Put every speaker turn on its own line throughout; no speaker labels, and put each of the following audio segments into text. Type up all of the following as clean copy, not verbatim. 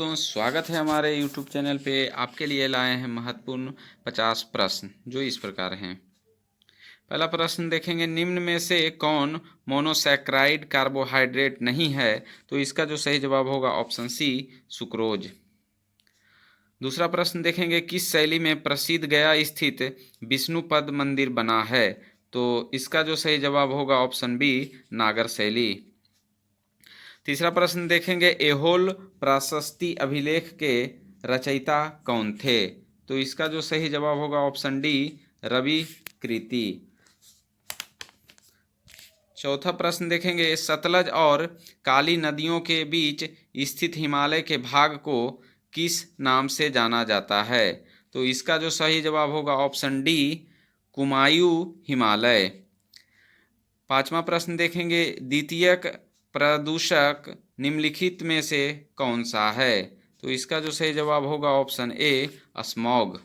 दोस्तों, स्वागत है हमारे YouTube चैनल पे। आपके लिए लाए हैं महत्वपूर्ण 50 प्रश्न जो इस प्रकार हैं। पहला प्रश्न देखेंगे, निम्न में से कौन मोनोसैकराइड कार्बोहाइड्रेट नहीं है? तो इसका जो सही जवाब होगा ऑप्शन सी, सुक्रोज। दूसरा प्रश्न देखेंगे, किस शैली में प्रसिद्ध गया स्थित विष्णुपद मंदिर बना है? तो इसका जो सही जवाब होगा ऑप्शन बी, नागर शैली। तीसरा प्रश्न देखेंगे, एहोल प्राशस्ति अभिलेख के रचयिता कौन थे? तो इसका जो सही जवाब होगा ऑप्शन डी, रवि कृति। चौथा प्रश्न देखेंगे, सतलज और काली नदियों के बीच स्थित हिमालय के भाग को किस नाम से जाना जाता है? तो इसका जो सही जवाब होगा ऑप्शन डी, कुमायूं हिमालय। पांचवा प्रश्न देखेंगे, द्वितीयक प्रदूषक निम्नलिखित में से कौन सा है? तो इसका जो सही जवाब होगा ऑप्शन ए, स्मॉग।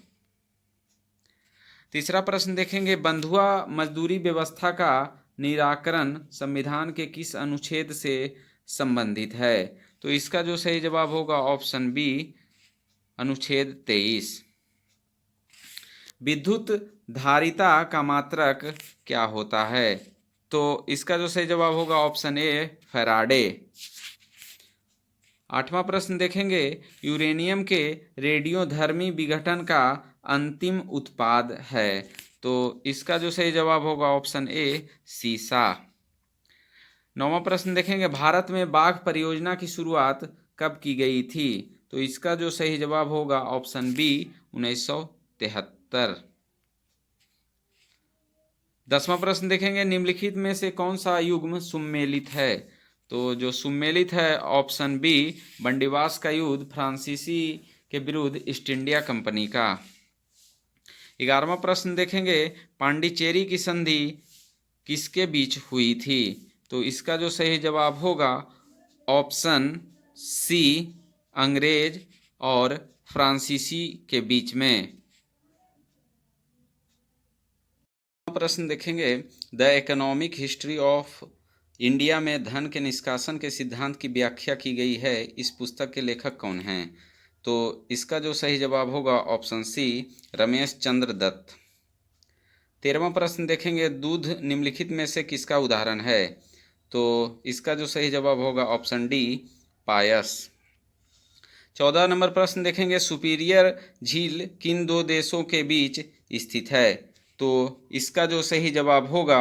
तीसरा प्रश्न देखेंगे, बंधुआ मजदूरी व्यवस्था का निराकरण संविधान के किस अनुच्छेद से संबंधित है? तो इसका जो सही जवाब होगा ऑप्शन बी, अनुच्छेद 23। विद्युत धारिता का मात्रक क्या होता है? तो इसका जो सही जवाब होगा ऑप्शन ए, फैराडे। आठवां प्रश्न देखेंगे, यूरेनियम के रेडियोधर्मी विघटन का अंतिम उत्पाद है? तो इसका जो सही जवाब होगा ऑप्शन ए, सीसा। नौवां प्रश्न देखेंगे, भारत में बाघ परियोजना की शुरुआत कब की गई थी? तो इसका जो सही जवाब होगा ऑप्शन बी, 1973। 10वां प्रश्न देखेंगे, निम्नलिखित में से कौन सा युग्म सुमेलित है? तो जो सुमेलित है ऑप्शन बी, बंडीवास का युद्ध फ्रांसीसी के विरुद्ध ईस्ट इंडिया कंपनी का। 11वां प्रश्न देखेंगे, पांडिचेरी की संधि किसके बीच हुई थी? तो इसका जो सही जवाब होगा ऑप्शन सी, अंग्रेज और फ्रांसीसी के बीच में। प्रश्न देखेंगे, the economic history of India में धन के निष्कासन के सिद्धांत की व्याख्या की गई है। इस पुस्तक के लेखक कौन हैं? तो इसका जो सही जवाब होगा ऑप्शन सी, रमेश चंद्र दत्त। 13वां प्रश्न देखेंगे, दूध निम्नलिखित में से किसका उदाहरण है? तो इसका जो सही जवाब होगा ऑप्शन डी, पायस। 14 नंबर प्रश्न देखेंगे, सुपीरियर झील किन दो देशों के बीच स्थित है? तो इसका जो सही जवाब होगा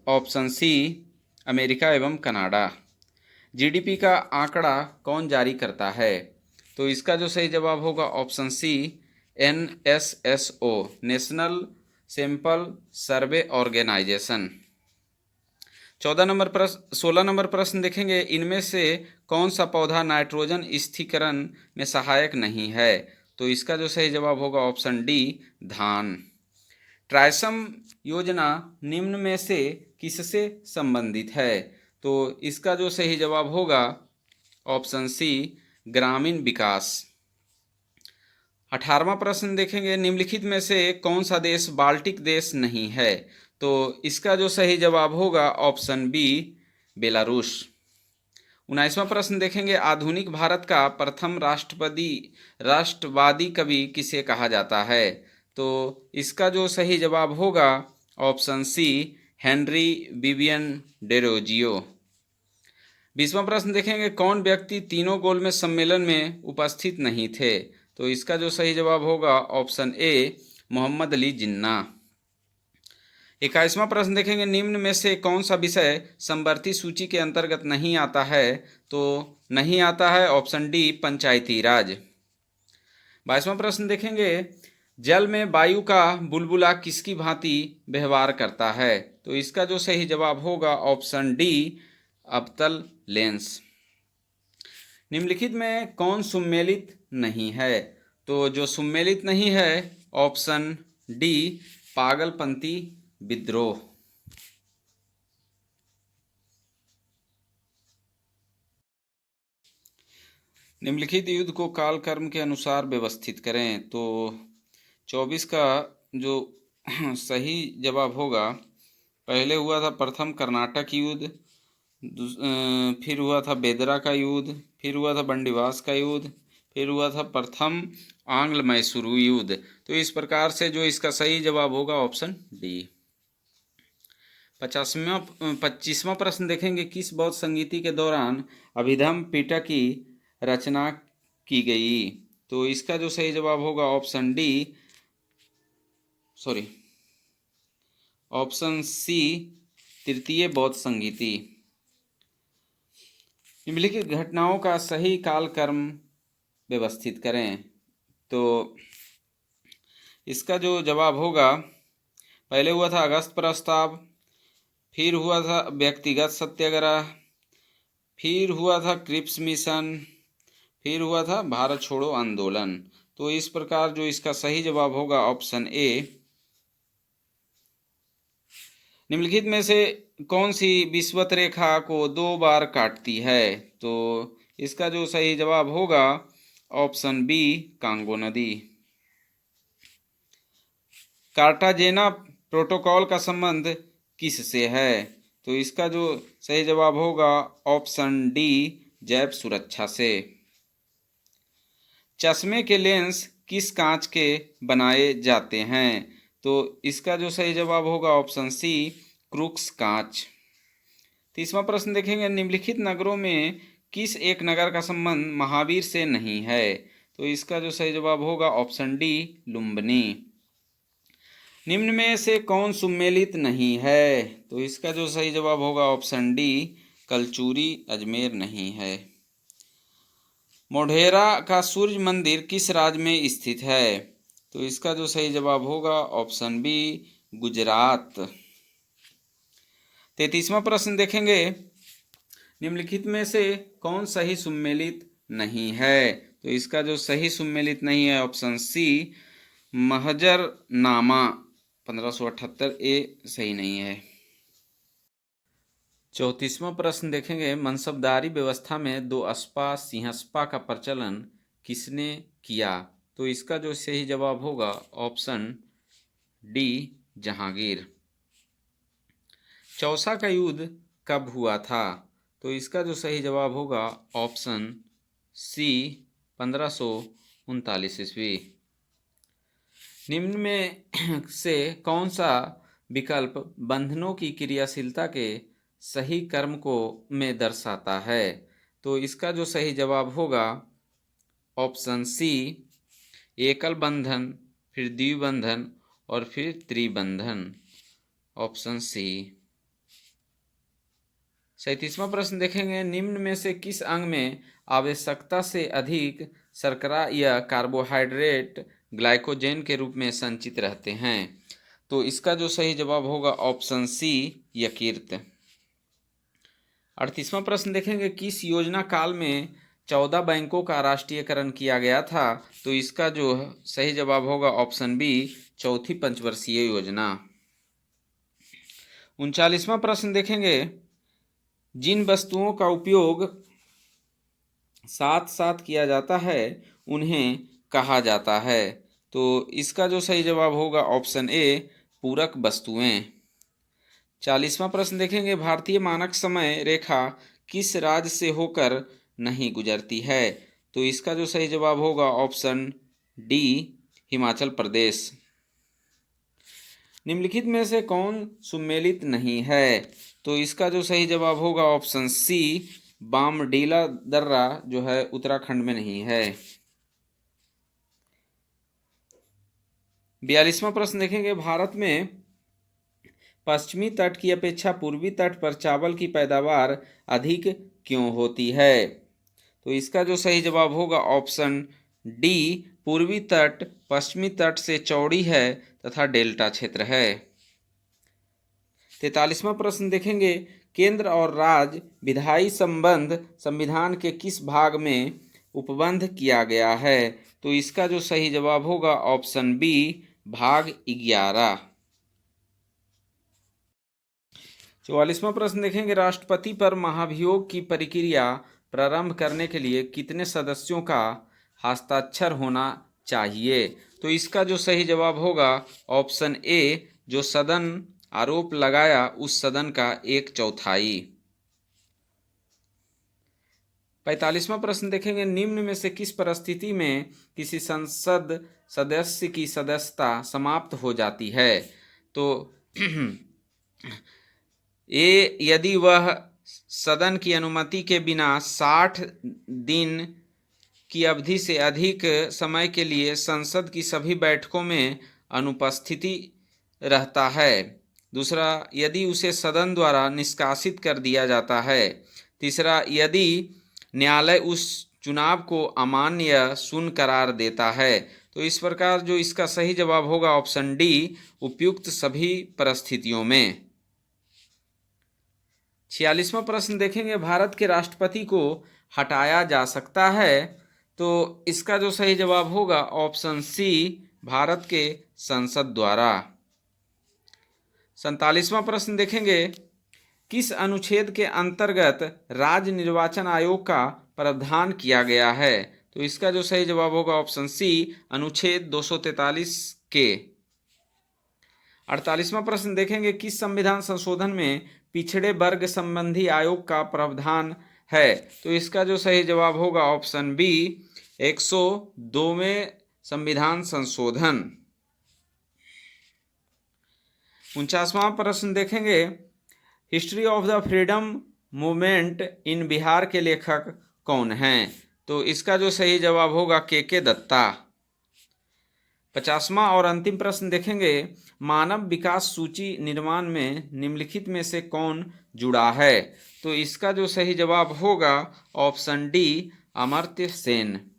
ऑप्शन सी, अमेरिका एवं कनाडा। जीडीपी का आंकड़ा कौन जारी करता है? तो इसका जो सही जवाब होगा option C, NSSO, national sample survey organisation. 16 number प्रश्न देखेंगे, इनमें से कौन सा पौधा नाइट्रोजन स्थिरीकरण में सहायक नहीं है? तो इसका जो सही जवाब होगा ऑप्शन डी, धान। ट्राइसम योजना निम्न में से किससे संबंधित है? तो इसका जो सही जवाब होगा ऑप्शन सी, ग्रामीण विकास। 18वां प्रश्न देखेंगे, निम्नलिखित में से कौन सा देश बाल्टिक देश नहीं है? तो इसका जो सही जवाब होगा ऑप्शन बी, बेलारूस। 19वां प्रश्न देखेंगे, आधुनिक भारत का प्रथम राष्ट्रवादी कवि किसे कहा जाता है? तो इसका जो सही जवाब होगा option C, Henry Vivian Derozio. 20वां प्रश्न देखेंगे, कौन व्यक्ति तीनों गोलमेज सम्मेलन में उपस्थित नहीं थे? तो इसका जो सही जवाब होगा ऑप्शन ए, मोहम्मद अली जिन्ना। 21वां प्रश्न देखेंगे, निम्न में से कौन सा विषय समवर्ती सूची के अंतर्गत नहीं आता है? तो नहीं आता है ऑप्शन डी, पंचायती राज। 22वां प्रश्न देखेंगे, जल में वायु का बुलबुला किसकी भांति व्यवहार करता है? तो इसका जो सही जवाब होगा ऑप्शन डी, अवतल लेंस। निम्नलिखित में कौन सुमेलित नहीं है? तो जो सुमेलित नहीं है ऑप्शन डी, पागलपंती विद्रोह। निम्नलिखित युद्ध को कालक्रम के अनुसार व्यवस्थित करें। तो 24 का जो सही जवाब होगा, पहले हुआ था प्रथम कर्नाटक युद्ध, फिर हुआ था बेदरा का युद्ध, फिर हुआ था बंडीवास का युद्ध, फिर हुआ था प्रथम आंग्ल मैसूरू युद्ध। तो इस प्रकार से जो इसका सही जवाब होगा ऑप्शन डी। 25वां प्रश्न देखेंगे, किस बौद्ध संगीति के दौरान अभिधम पिटक की रचना की गई? तो इसका जो सही जवाब होगा option D, sorry option C, तृतीय बौद्ध संगीति। निम्नलिखित घटनाओं का सही कालक्रम व्यवस्थित करें। तो इसका जो जवाब होगा, पहले हुआ था अगस्त प्रस्ताव, फिर हुआ था व्यक्तिगत सत्याग्रह, फिर हुआ था क्रिप्स मिशन, फिर हुआ था भारत छोड़ो आंदोलन। तो इस प्रकार जो इसका सही जवाब होगा ऑप्शन ए। निम्नलिखित में से कौन सी विषुवत रेखा को 2 बार काटती है? तो इसका जो सही जवाब होगा ऑप्शन बी, कांगो नदी। कार्टाजेना प्रोटोकॉल का संबंध किससे है? तो इसका जो सही जवाब होगा ऑप्शन डी, जैव सुरक्षा से। चश्मे के लेंस किस कांच के बनाए जाते हैं? तो इसका जो सही जवाब होगा ऑप्शन सी, क्रूक्स कांच। 30वां प्रश्न देखेंगे, निम्नलिखित नगरों में किस एक नगर का संबंध महावीर से नहीं है? तो इसका जो सही जवाब होगा ऑप्शन डी, लुम्बिनी। निम्न में से कौन सुमेलित नहीं है? तो इसका जो सही जवाब होगा ऑप्शन डी, कलचूरी अजमेर नहीं है। मोढेरा का सूर्य मंदिर किस राज्य में स्थित है? तो इसका जो सही जवाब होगा ऑप्शन बी, गुजरात। 33वां प्रश्न देखेंगे, निम्नलिखित में से कौन सही सुमेलित नहीं है? तो इसका जो सही सुमेलित नहीं है ऑप्शन सी, महजरनामा 1578 ए सही नहीं है। 34वां प्रश्न देखेंगे, मनसबदारी व्यवस्था में 2 अस्पा सिंहस्पा का प्रचलन किसने किया? तो इसका जो सही जवाब होगा ऑप्शन डी, जहांगीर। चौसा का युद्ध कब हुआ था? तो इसका जो सही जवाब होगा ऑप्शन सी, 1539 ईस्वी। निम्न में से कौन सा विकल्प बंधनों की क्रियाशीलता के सही क्रम को में दर्शाता है? तो इसका जो सही जवाब होगा ऑप्शन सी, एकल बंधन, फिर द्विबंधन और फिर त्रिबंधन, ऑप्शन सी। 37वां प्रश्न देखेंगे, निम्न में से किस अंग में आवश्यकता से अधिक शर्करा या कार्बोहाइड्रेट ग्लाइकोजन के रूप में संचित रहते हैं? तो इसका जो सही जवाब होगा ऑप्शन सी, यकृत। 38वां प्रश्न देखेंगे, किस योजना काल में 14 बैंकों का राष्ट्रीयकरण किया गया था? तो इसका जो सही जवाब होगा ऑप्शन बी, चौथी पंचवर्षीय योजना। 39वां प्रश्न देखेंगे, जिन वस्तुओं का उपयोग साथ साथ किया जाता है उन्हें कहा जाता है? तो इसका जो सही जवाब होगा ऑप्शन ए, पूरक वस्तुएं। 40वां प्रश्न देखेंगे, भारतीय मानक समय रेखा किस राज्य से होकर नहीं गुजरती है? तो इसका जो सही जवाब होगा ऑप्शन डी, हिमाचल प्रदेश। निम्नलिखित में से कौन सुमेलित नहीं है? तो इसका जो सही जवाब होगा ऑप्शन सी, बामडीला दर्रा जो है उत्तराखंड में नहीं है। 42वां प्रश्न देखेंगे, भारत में पश्चिमी तट की अपेक्षा पूर्वी तट पर चावल की पैदावार अधिक क्यों होती है? तो इसका जो सही जवाब होगा ऑप्शन डी, पूर्वी तट पश्चिमी तट से चौड़ी है तथा डेल्टा क्षेत्र है। 43वां प्रश्न देखेंगे, केंद्र और राज्य विधायी संबंध संविधान के किस भाग में उपबंध किया गया है? तो इसका जो सही जवाब होगा ऑप्शन बी, भाग 11। 44वां प्रश्न देखेंगे, राष्ट्रपति पर महाभियोग की प्रक्रिया प्रारंभ करने के लिए कितने सदस्यों का हस्ताक्षर होना चाहिए? तो इसका जो सही जवाब होगा ऑप्शन ए, जो सदन आरोप लगाया उस सदन का 1/4। 45वां प्रश्न देखेंगे, निम्न में से किस परिस्थिति में किसी संसद सदस्य की सदस्यता समाप्त हो जाती है? तो ए, यदि वह सदन की अनुमति के बिना 60 दिन की अवधि से अधिक समय के लिए संसद की सभी बैठकों में अनुपस्थिति रहता है। दूसरा, यदि उसे सदन द्वारा निष्कासित कर दिया जाता है। तीसरा, यदि न्यायालय उस चुनाव को अमान्य या शून्य करार देता है। तो इस प्रकार जो इसका सही जवाब होगा ऑप्शन डी, उपयुक्त सभी परिस्थितियों में। 46वां प्रश्न देखेंगे, भारत के राष्ट्रपति को हटाया जा सकता है? तो इसका जो सही जवाब होगा ऑप्शन सी, भारत के संसद द्वारा। 47वां प्रश्न देखेंगे, किस अनुच्छेद के अंतर्गत राज्य निर्वाचन आयोग का प्रावधान किया गया है? तो इसका जो सही जवाब होगा ऑप्शन सी, अनुच्छेद 243 के। 48वां प्रश्न देखेंगे, किस संविधान संशोधन में पिछड़े वर्ग संबंधी आयोग का प्रावधान है? तो इसका जो सही जवाब होगा ऑप्शन बी, 102वें संविधान संशोधन। 49वां प्रश्न देखेंगे, history of the freedom movement in Bihar के लेखक कौन हैं? तो इसका जो सही जवाब होगा के दत्ता। 50वां और अंतिम प्रश्न देखेंगे, मानव विकास सूची निर्माण में निम्नलिखित में से कौन जुड़ा है? तो इसका जो सही जवाब होगा ऑप्शन डी, अमर्त्य सेन।